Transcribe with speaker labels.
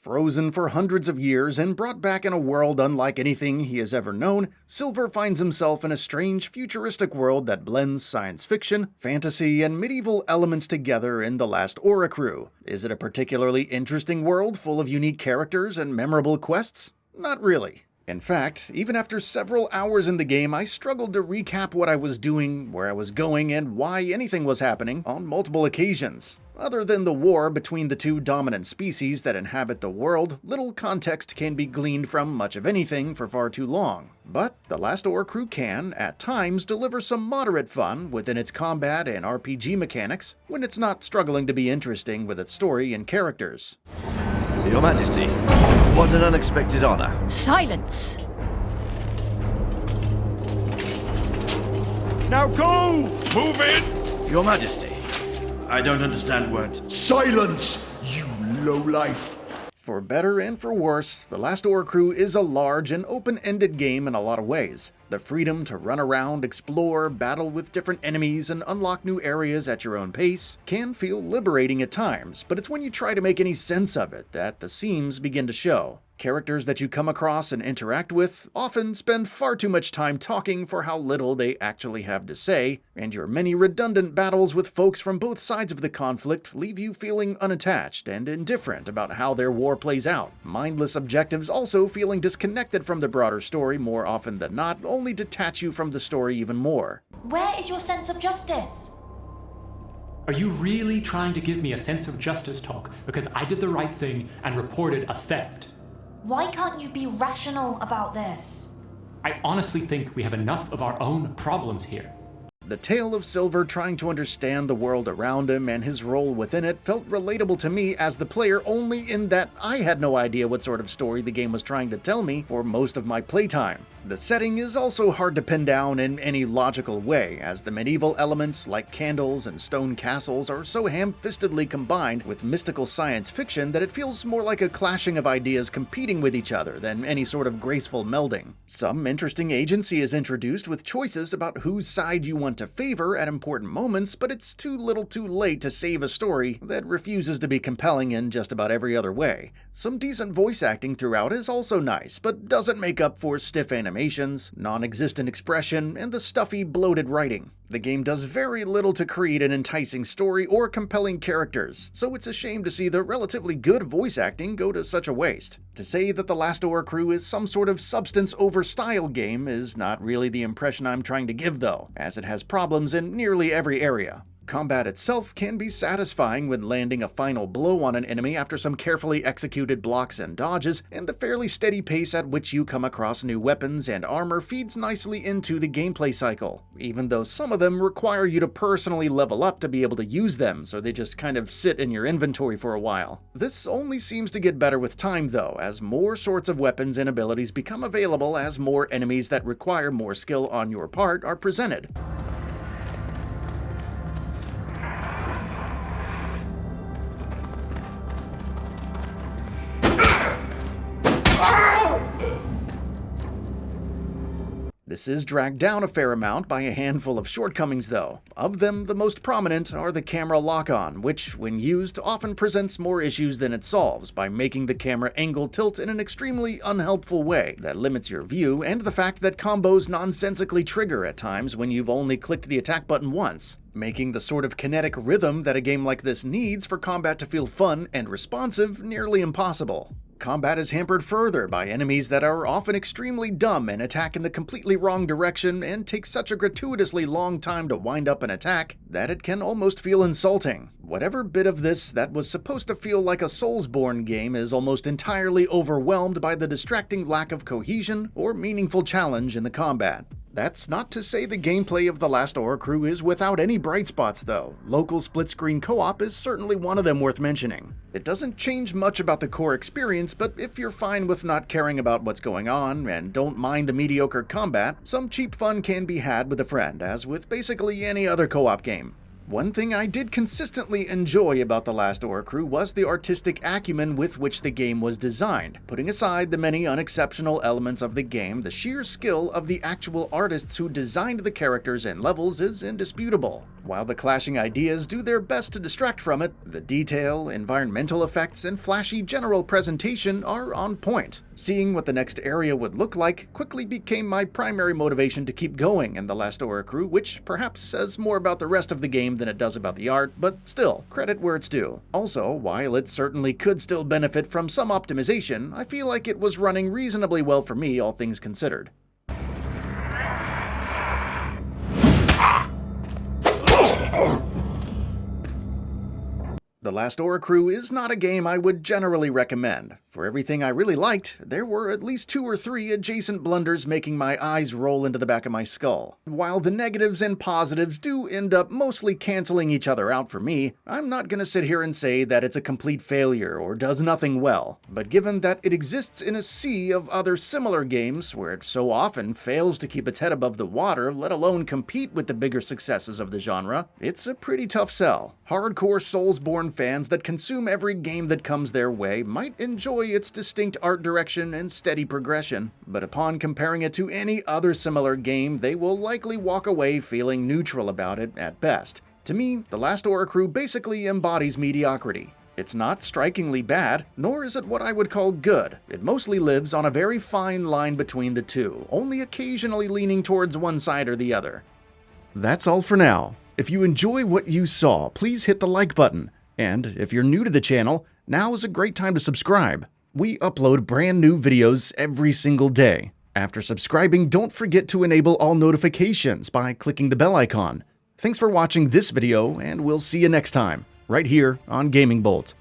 Speaker 1: Frozen for hundreds of years and brought back in a world unlike anything he has ever known, Silver finds himself in a strange futuristic world that blends science fiction, fantasy, and medieval elements together in The Last Oricru. Is it a particularly interesting world full of unique characters and memorable quests? Not really. In fact, even after several hours in the game, I struggled to recap what I was doing, where I was going, and why anything was happening on multiple occasions. Other than the war between the two dominant species that inhabit the world, little context can be gleaned from much of anything for far too long. But The Last Oricru can, at times, deliver some moderate fun within its combat and RPG mechanics, when it's not struggling to be interesting with its story and characters.
Speaker 2: Your Majesty, what an unexpected honor.
Speaker 3: Silence!
Speaker 4: Now go! Move in!
Speaker 2: Your Majesty, I don't understand words.
Speaker 4: Silence, you lowlife!
Speaker 1: For better and for worse, The Last Oricru is a large and open-ended game in a lot of ways. The freedom to run around, explore, battle with different enemies, and unlock new areas at your own pace can feel liberating at times, but it's when you try to make any sense of it that the seams begin to show. Characters that you come across and interact with often spend far too much time talking for how little they actually have to say, and your many redundant battles with folks from both sides of the conflict leave you feeling unattached and indifferent about how their war plays out. Mindless objectives also feeling disconnected from the broader story more often than not, only detach you from the story even more.
Speaker 3: Where is your sense of justice?
Speaker 5: Are you really trying to give me a sense of justice talk because I did the right thing and reported a theft?
Speaker 3: Why can't you be rational about this?
Speaker 5: I honestly think we have enough of our own problems here.
Speaker 1: The tale of Silver trying to understand the world around him and his role within it felt relatable to me as the player, only in that I had no idea what sort of story the game was trying to tell me for most of my playtime. The setting is also hard to pin down in any logical way, as the medieval elements like candles and stone castles are so ham-fistedly combined with mystical science fiction that it feels more like a clashing of ideas competing with each other than any sort of graceful melding. Some interesting agency is introduced with choices about whose side you want to favor at important moments, but it's too little too late to save a story that refuses to be compelling in just about every other way. Some decent voice acting throughout is also nice, but doesn't make up for stiff animations, non-existent expression, and the stuffy, bloated writing. The game does very little to create an enticing story or compelling characters, so it's a shame to see the relatively good voice acting go to such a waste. To say that The Last Oricru is some sort of substance over style game is not really the impression I'm trying to give though, as it has problems in nearly every area. Combat itself can be satisfying when landing a final blow on an enemy after some carefully executed blocks and dodges, and the fairly steady pace at which you come across new weapons and armor feeds nicely into the gameplay cycle, even though some of them require you to personally level up to be able to use them, so they just kind of sit in your inventory for a while. This only seems to get better with time though, as more sorts of weapons and abilities become available as more enemies that require more skill on your part are presented. This is dragged down a fair amount by a handful of shortcomings though. Of them, the most prominent are the camera lock-on, which, when used, often presents more issues than it solves by making the camera angle tilt in an extremely unhelpful way that limits your view, and the fact that combos nonsensically trigger at times when you've only clicked the attack button once, making the sort of kinetic rhythm that a game like this needs for combat to feel fun and responsive nearly impossible. Combat is hampered further by enemies that are often extremely dumb and attack in the completely wrong direction and take such a gratuitously long time to wind up an attack that it can almost feel insulting. Whatever bit of this that was supposed to feel like a Soulsborne game is almost entirely overwhelmed by the distracting lack of cohesion or meaningful challenge in the combat. That's not to say the gameplay of The Last Oricru is without any bright spots though. Local split-screen co-op is certainly one of them worth mentioning. It doesn't change much about the core experience, but if you're fine with not caring about what's going on and don't mind the mediocre combat, some cheap fun can be had with a friend, as with basically any other co-op game. One thing I did consistently enjoy about The Last Oricru was the artistic acumen with which the game was designed. Putting aside the many unexceptional elements of the game, the sheer skill of the actual artists who designed the characters and levels is indisputable. While the clashing ideas do their best to distract from it, the detail, environmental effects, and flashy general presentation are on point. Seeing what the next area would look like quickly became my primary motivation to keep going in The Last Oricru, which perhaps says more about the rest of the game than it does about the art, but still, credit where it's due. Also, while it certainly could still benefit from some optimization, I feel like it was running reasonably well for me, all things considered. The Last Oricru is not a game I would generally recommend. For everything I really liked, there were at least 2 or 3 adjacent blunders making my eyes roll into the back of my skull. While the negatives and positives do end up mostly canceling each other out for me, I'm not gonna sit here and say that it's a complete failure or does nothing well. But given that it exists in a sea of other similar games where it so often fails to keep its head above the water, let alone compete with the bigger successes of the genre, it's a pretty tough sell. Hardcore Soulsborne fans that consume every game that comes their way might enjoy its distinct art direction and steady progression, but upon comparing it to any other similar game, they will likely walk away feeling neutral about it at best. To me, The Last Oricru basically embodies mediocrity. It's not strikingly bad, nor is it what I would call good. It mostly lives on a very fine line between the two, only occasionally leaning towards one side or the other. That's all for now. If you enjoy what you saw, please hit the like button. And if you're new to the channel, now is a great time to subscribe. We upload brand new videos every single day. After subscribing, don't forget to enable all notifications by clicking the bell icon. Thanks for watching this video, and we'll see you next time, right here on Gaming Bolt.